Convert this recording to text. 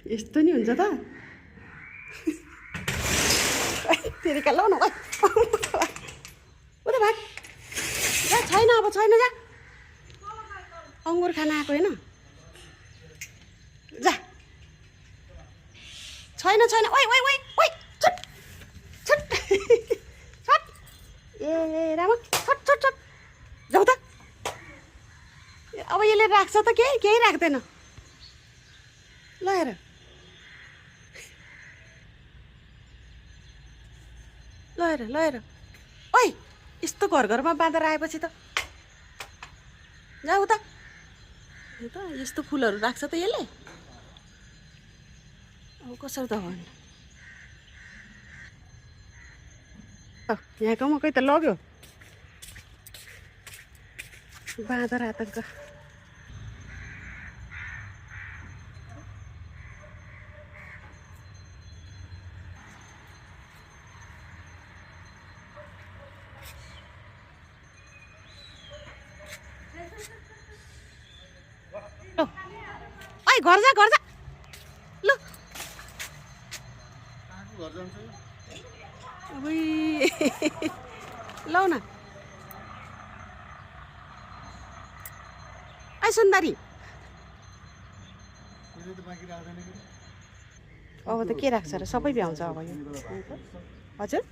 यस्तो नि हुन्छ त तेरिका लौ न उता भाग जा छैन अब छैन जा अङ्गुर खान आएको होइन जा छैन छैन ओइ ओइ ओइ ओइ छुट छुट छट ए राम छट छट छट जाऊ त अब यसले राख्छ त केही राख्दैन ल हेर ल हेर ओइ यस्तो घरमा बाँधेर आएपछि त जाऊ त यस्तो फुलहरू राख्छ त यसले अब कसरी त हो नि यहाँको मकै त लग्यो बाँदर आतङ्क ओइ घर जा ल लौ न ai सुन्दरी अब त के राख्छ र सबै भ्याउँछ अब यो हजुर